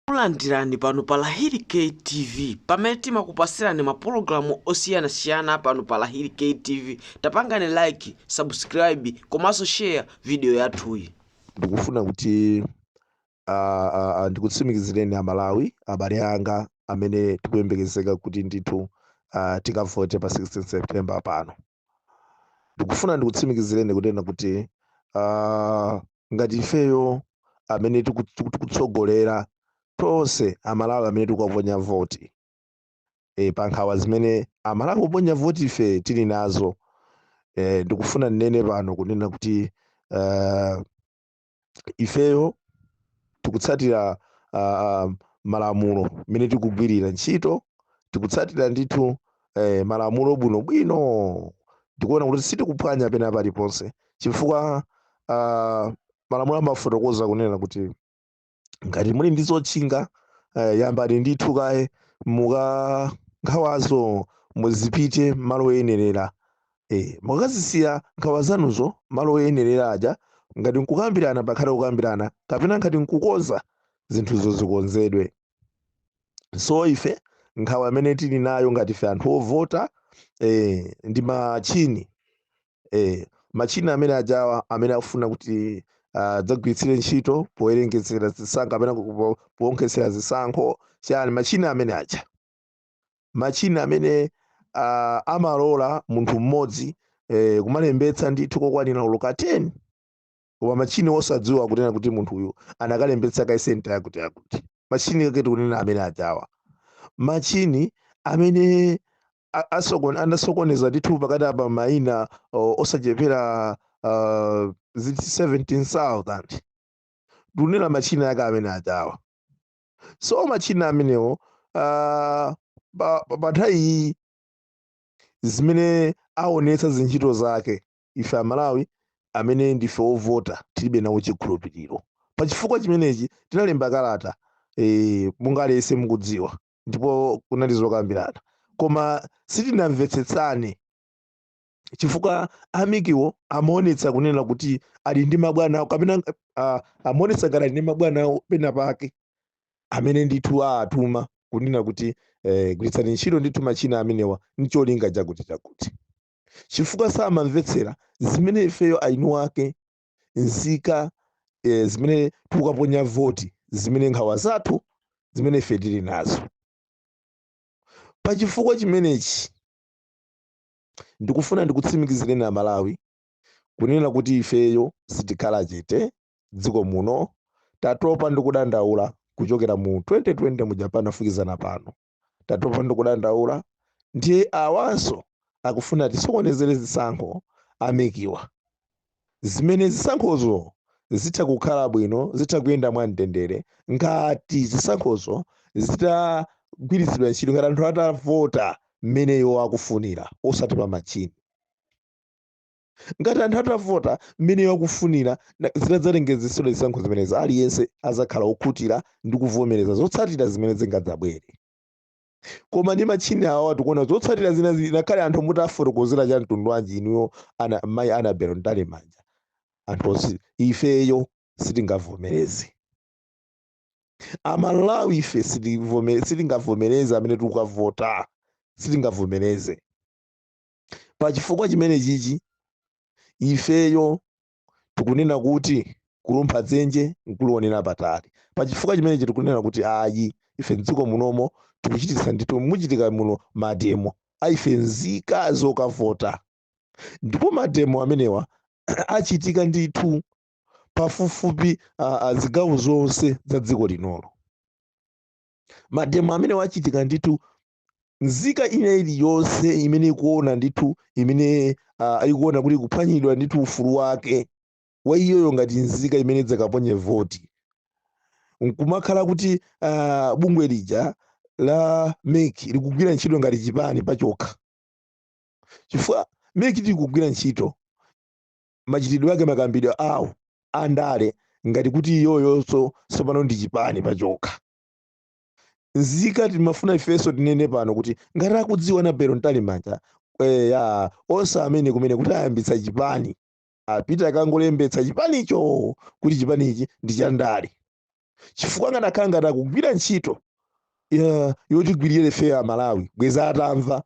Kulandirani pano pa Lahiri KTV pamene timakupasirani mapulogalamu osiyanasiyana pano pa Lahiri KTV. Tapangani like, subscribe komanso share video yathuyi. Ndikufuna kuti ndikutsimikizireni Amalawi abale anga amene tikuyembekezeka kuti ndithu tikavote pa 16 September pano. Ndikufuna ndikutsimikizireni kunena kuti ngati ifeyo amene tikutsogolera tonse Amalawi amene tikuponya voti pa nkhawa zimene Amalawi oponya voti ife tili nazo. Ndikufuna ndinene pano kunena kuti ifeyo tikutsatira malamulo mene tikugwirira ntchito, tikutsatira ndithu malamulo bwino ndikuona kuti sitikuphwanya pena paliponse chifukwa malamulo amafotokoza kunena kuti ngati muli ndi zotchinga yambani ndithu kaye nkhawazo muzipite malo oyenerera. Mukazisiya nkhawa zanuzo malo oyenerera aja, ngati nkukambirana pakhale kukambirana kapena ngati nkukonza zinthuzo zikonzedwe. So ife nkhawa amene tili nayo ngati ife anthu ovota ndi machini amene ajawa amene akufuna kuti adzagwiritsire ntchito powerengezera zisankho kapena poonkhetsera zisankho chani. Machini amene aja machini amene amalola munthu mmodzi kumalembetsa ndithu kokwanira oloka 10, koma machini osadziwa kunena kuti munthu uyu anakalembetsa kaisenta yakuti. Machini aketi kunena amene ajawa machini amene anasokoneza ndithu pakati apa maina osachepera 17,000 tunena machini ake amene ajawa. So machini amenewo pathayi zimene aonetsa zintchito zake ife Amalawi amene ndife ovota tilibe nawo chikhulupiriro. Pa chifukwa chimenechi tinalemba kalata mungalese mukudziwa ndipo kunali zokambirana koma sitinamvetsetsane chifukwa amikiwo amaonetsa kunena kuti ali ndi mabwana kapena amaonetsa ngati ali ndi mabwana pena pake amene ndithu atuma kunena kuti gwiritsani ntchito ndithu machina amenewa ncholinga chakuti. Chifukwa samamvetsera zimene ifeyo ainu ake nzika zimene tikukaponya voti zimene nkhawa zathu zimene ife tili nazo. Pa chifukwa chimenechi ndikufuna ndikutsimikizireni Amalawi kunena kuti ifeyo sitikhala chete dziko muno. Tatopa ndikudandaula kuchokera mu 2020 mu Japan afikizana pano. Tatopa ndikudandaula ndiye awanso akufuna tisokonezere zisankho amikiwa zimene zisankhozo zitha kukhala bwino, zitha kuyenda mwamtendere ngati zisankhozo zitagwiritsidwa ntchito ngati anthu atavota mmene iwo akufunira osati pa machini. Ngati anthu atavota mmene iwo akufunira zitadzalengezedwa zisankho zimenezi aliyense azakhala okhutira ndi kuvomereza zotsatira zimene zingadzabwere. Koma ndi machini awa tikuona zotsatira zina zinakhale anthu mutafotokozera cha mtundu wanji inuyo mayi Anabel Ntalemanja. Anthu ifeyo sitingavomereze. Amalawi ife sitingavomereze amene tikukavota, sitingavomereze. Pa chifukwa chimene chichi ifeyo tikunena kuti kulumpha dzenje nkulionera patali. Pa chifukwa chimene tikunena kuti ayi ife mdziko munomo tikuchititsa ndithu muchitika muno mademo aife nzika zokavota, ndipo mademo amenewa achitika ndithu pafupifupi zigawo zonse za dziko linolo. Mademo amene wachitika ndithu nzika ina iliyonse imene ikuona ndithu imene ikuona kuti kuphwanyidwa ndithu ufulu wake wa iyoyo ngati nzika imene dzakaponye voti. Nkumakhala kuti bungwe lija la MEC likugwira ntchito ngati chipani pachokha. Chifukwa MEC likugwira ntchito machitidwe ake makambidwe awo andale ngati kuti iyoyonso tsopano ndi chipani pachokha. Nzika timafuna ifeso tinene pano kuti ngati akudziwa Anabel Ntalemanja onse amene kumene kuti ayambitsa chipani apita akangolembetsa chipanicho kuti chipanichi ndi chandale. chifukwa nganakhala ngati akugwira ntchito yotigwirire ifeyo Amalawi bweza atamva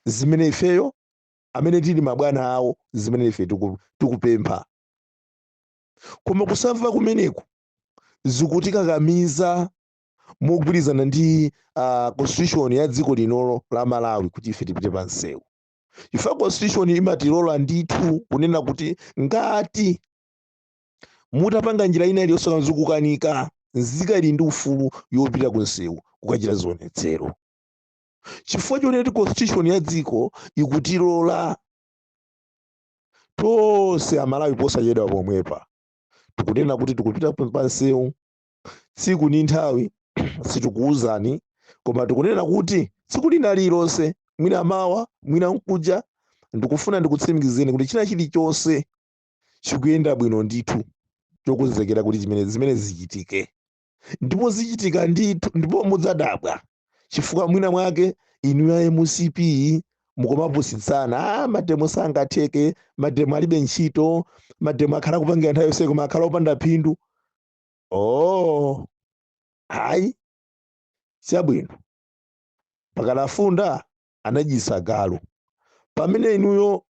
zimene ifeyo amene tili mabwana awo zimene ife tikupempha. Koma kusamva kumeneku zikutikakamiza mogwirizana ndi constitution ya dziko linolo la Malawi kuti ife tipite pa msewu. Chifukwa constitution imatilola ndithu kunena kuti ngati mutapanga njira ina iliyonse kamzukukanika nzika ili ndi ufulu yopita ku msewu kukachita zionetsero. Chifukwa choneti constitution ya dziko ikutilola tonse Amalawi posachedwa pomwepa tikunena kuti tikupita pa msewu tsiku ndi nthawi sitikuwuzani, koma tikunena kuti tsiku lina lilonse mwina mawa mwina mkuja ndikufuna ndikutsimikizeni kuti china chilichonse chikuyenda bwino ndithu chokonzekera kuti zimene zichitike, ndipo zichitika ndithu ndipo mudzadabwa chifukwa mwina mwake inu ya MCP mukomapusitsana mademo sangatheke, mademo alibe ntchito, mademo akhala kupangira nthawi yonse koma akhala opanda phindu. Hayi chabwino pakalafunda anajisa galu pamene inuyo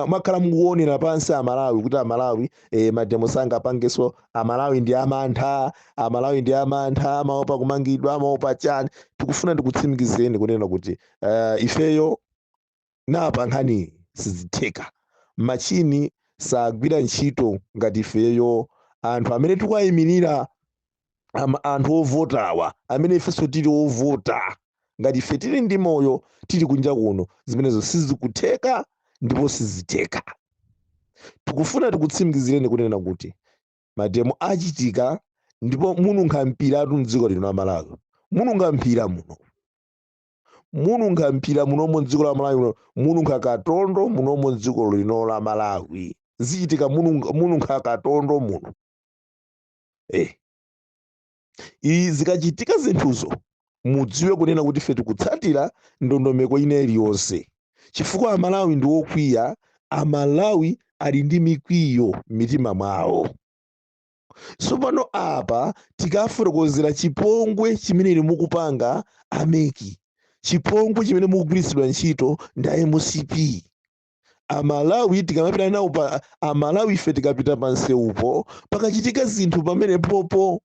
mwakhala mukuonera pansi Amalawi kuti Amalawi mademo sangapangeso, Amalawi ndi amantha, Amalawi ndi amantha, amaopa kumangidwa, amaopa chani. Tikufuna ndikutsimikizeni kunena kuti ifeyo napa nkhani sizitheka, machini sagwira ntchito ngati ifeyo anthu amene tikuwayimirira anthu ovotawa amene ifenso tili ovota ngati ife tili ndi moyo tili kunja kuno zimenezo sizikutheka ndipo sizitheka. Tikufuna tikutsimikizireni kunena kuti mademo achitika ndipo mununkha mpiratu mdziko lino la Malawi, mununkha mpira munomo mdziko la Malawi, mununkha katondo munomo mdziko lino la Malawi, zichitika mununkha katondo muno. Zikachitika zinthuzo mudziwe kunena kuti ife tikutsatira ndondomeko ina iliyonse, chifukwa Amalawi ndi okwiya, Amalawi ali ndi mikwiyo m'mitima mwawo. Tsopano apa tikafotokozera chipongwe chimene mukupanga ameki, chipongwe chimene mukugwiritsidwa ntchito ndi MCP. Amalawi tikamapita nawo pa Amalawi ife tikapita pa nsewupo pakachitika zinthu pamene popo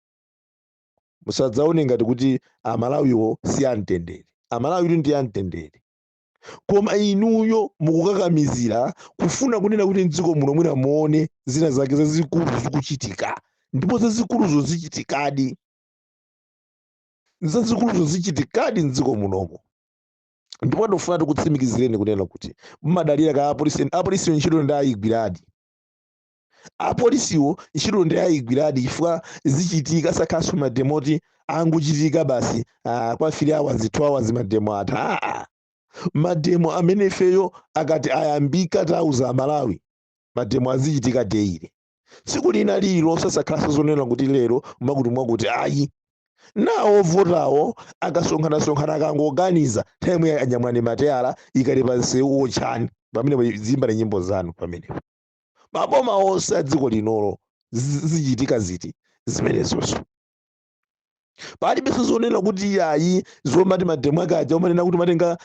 musadzaone ngati kuti Amalawiwo si amtendere. Amalawi ndi amtendere, koma inuyo mukukakamizira kufuna kunena kuti mdziko muno mwina muone zina zake zazikulu zikuchitika, ndipo zazikuluzo zichitikadi, zazikuluzo zichitikadi mdziko munomo. Ndipo ndofuna tikutsimikizireni kunena kuti mumadalira ka apolisiwo ntchito ndi ayigwiradi, apolisiwo ntchito ndi ayigwiradi chifukwa zichitika sakhaso mademoti anguchitika basi kwa 3 hours 2 hours mademo atha. Mademo amene ifeyo akati ayambika tauza Malawi mademo azichitika daily, tsiku lina lililonse sakhaso zonena kuti lero mwakuti ayi nawo votawo akasonkhana akangoganiza time ya anyamwani mateyala ikali pa nsewu ochani pamene zimba ni nyimbo zanu pamenepo. Maboma onse a dziko linolo zichitika ziti zimenezonso. Palibenso zonena kuti ayi zomati mademo akaja omanena kuti matenga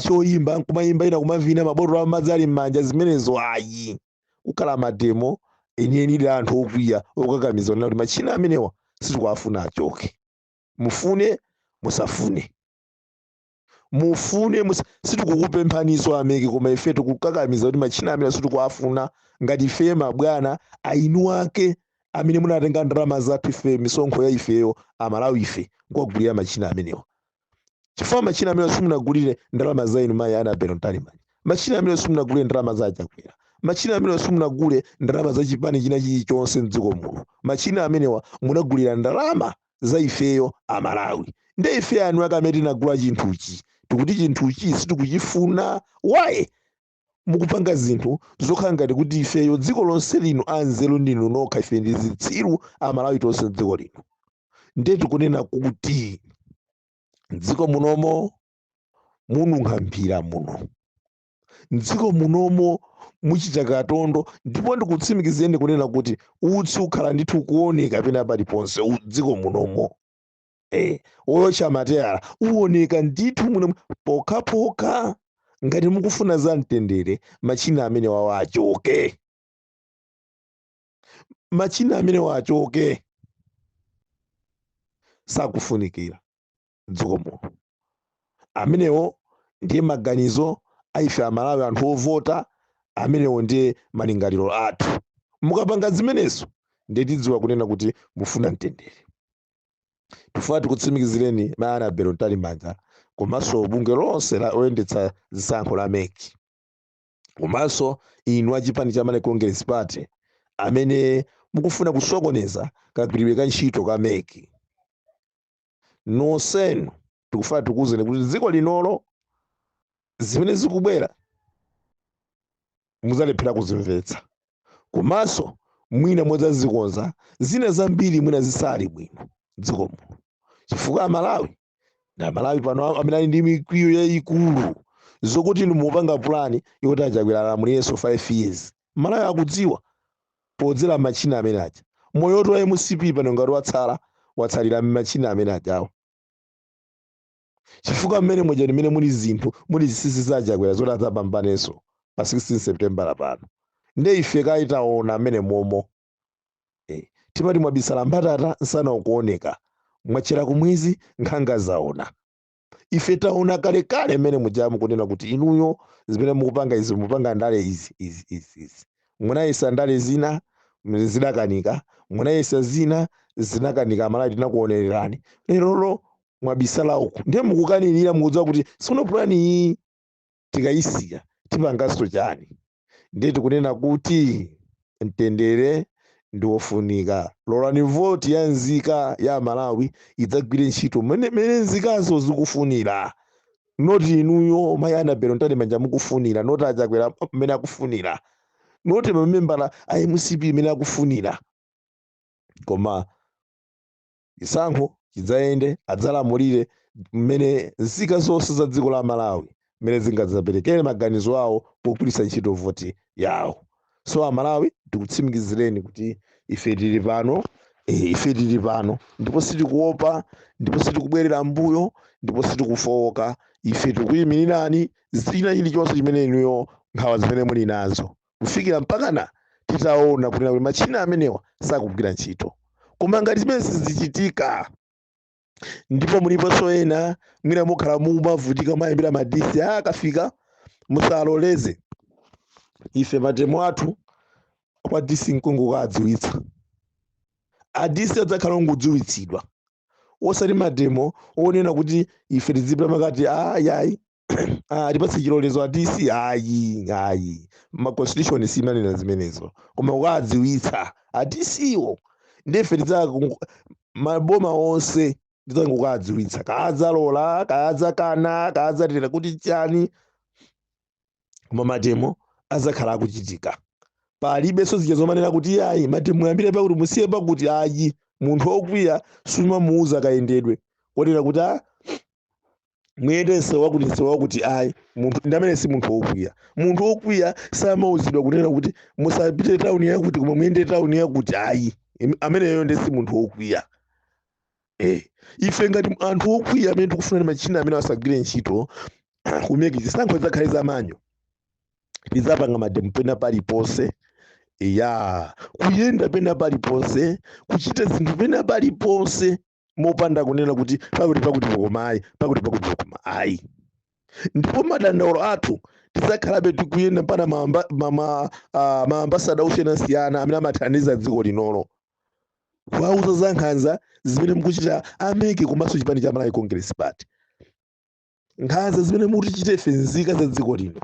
choyimba nkumayimba ina kumavina mabotolo amadzi ali m'manja zimenezo ayi. Kukhala mademo enieni anthu okwiya okakamiza onena kuti machina amenewa sitikuafuna achoke. Mufune musafune, sitikukupemphaniso ameki, koma ife tikukakamiza kuti machina amene sitikuafuna ngati ife mabwana ainu ake amene munatenga ndalama zathu ife misonkho ya ifeyo Amalawi ife nkugulira machina amenewa. Chifukwa machina amene simunagulire ndalama za inu mayi Annabel Ntalimani, machina amene simunagulire ndalama za Chakwera, machina amene simunagule ndalama za chipani china chilichonse mdziko muno, machina amenewa munagulira ndalama za ifeyo Amalawi. Ndi ife anu akameti nagula chinthuchi tikuti chinthuchi sitikuchifuna. Waye mukupanga zinthu zokhala ngati kuti ifeyo dziko lonse lino anzelu ndinu nokha, ife ndi zitsiru Amalawi tonse dziko lino. Ndiye tikunena kuti dziko munomo mununkha mpira muno, mdziko munomo muchita katondo, ndipo ndikutsimikizeni kunena kuti utsi ukhala ndithu kuoneka pena paliponse dziko munomo. Woyotcha mateyala uoneka ndithu muno pokhapokha. Ngati mukufuna za mtendere, machina amene wawa achoke. Machina amene wachoke sakufunikira dziko muno. Amenewo ndiye maganizo aife amalawi anthu ovota, amenewo ndiye malingaliro athu. Mukapanga zimenezo ndiye tidziwa kunena kuti mufuna mtendere. Tifuna tikutsimikizireni Mayana Berontali Manja komanso bungwe lonse oyendetsa zisankho la MEC, komanso inu achipani cha Malawi Congress Party amene mukufuna kusokoneza kagwiridwe ka ntchito ka MEC. Nonsenu tikufuna tikuwuzeni kuti dziko linolo zimene zikubwera muzalephera kuzimvetsa, komanso mwina mudzazikonza zina zambiri mwina zisali bwino dziko muno, chifukwa Amalawi na Malawi pano amene ali ndi mikwiyo yayikulu zokuti inu mupanga plani yoti achakwera alamulirenso 5 years. Malawi akudziwa podzera machina amene aja moyo woti wa MCP pano ngati watsalira machina amene ajawo, chifukwa mmene moja mmene muli zinthu muli zisisi zachakwera zoti adzapambanenso pa 16 September pano. Nde ife kaitaona amene momo timati mwabisala mbatata nsana ukuoneka, mwachera kumwizi nkhanga zaona. Ife taona kale mmene mujamu kunena kuti inuyo zimene mukupanga izi mupanga ndale izi. Munayesa ndale zina zidakanika, munayesa zina zinakanika. Malawi tinakuonererani, lero mwabisala uku ndiye mukukanirira mukudziwa kuti sono plani iyi tikayisiya tipanganso chani. Ndiye tikunena kuti mtendere ndiwofunika. Lolani voti ya nzika ya Malawi idzagwire ntchito mmene nzikazo zikufunira, noti inuyo Mayana Berontali Manja mukufunira, noti achakwera mmene akufunira, noti mamembala a MCP mmene akufunira. Koma chisankho chidzayende adzalamulire mmene nzika zonse za dziko la Malawi mmene zingadzaperekere maganizo awo pogwiritsa ntchito voti yawo. So Amalawi tikutsimikizireni kuti ife tili pano, ndipo sitikuopa, ndipo sitikubwerera mbuyo, ndipo sitikufowoka. Ife tikuyimirirani zina chilichonse chimene inuyo nkhawa zimene muli nazo, kufikira mpakana titaona kuti machina amenewa sakugwira ntchito. Koma ngati zimene sizichitika, ndipo muliponso ena mwina mukhala mumavutika mayambira madisi akafika, musaloleze ife matemo athu kwa disi mkungu kadziwitsa. Adisi adzakhala ngodziwitsidwa, osati matemo onena kuti ife tizipita makati ayayi tipatse chilolezo adisi ayi. Ma constitution simanena zimenezo, koma ukadziwitsa adisiwo ndefe maboma onse ndidzangokadziwitsa, kadzalola kadzakana kadzatera kuti chani, koma matemo azakhala akuchitika. Palibe so zichazomanena kuti ayi matemo yambire pakuti musiye pakuti ayi. Munthu okwiya sumamuuza kayendedwe wonena kuti muyendese wakuti ayi munthu ndamene si munthu okwiya. Munthu okwiya samauzidwa kunena kuti musapite tauni yakuti koma muyende tauni yakuti ayi, ameneyo ndi si munthu okwiya. Ife ngati anthu okwiya amene tikufuna machina amene asagwire ntchito kumeki zisankho zakhale zamanyo, tizapanga mademu pena paliponse, kuyenda pena paliponse, kuchita zinthu pena paliponse mopanda kunena kuti pakuti komayi pakuti koma ayi. Ndipo madandaulo athu tizakhalabe tikuyenda mpana maambasada osiyanasiyana amene amathandiza dziko linolo, kuwauza za nkhanza zimene mukuchita ameki komanso chipani cha Malawi Congress Party, nkhanza zimene mutichite ife nzika za dziko lino.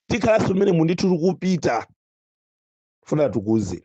Tikhalanso mmene mundithu tikupita, funa tikuze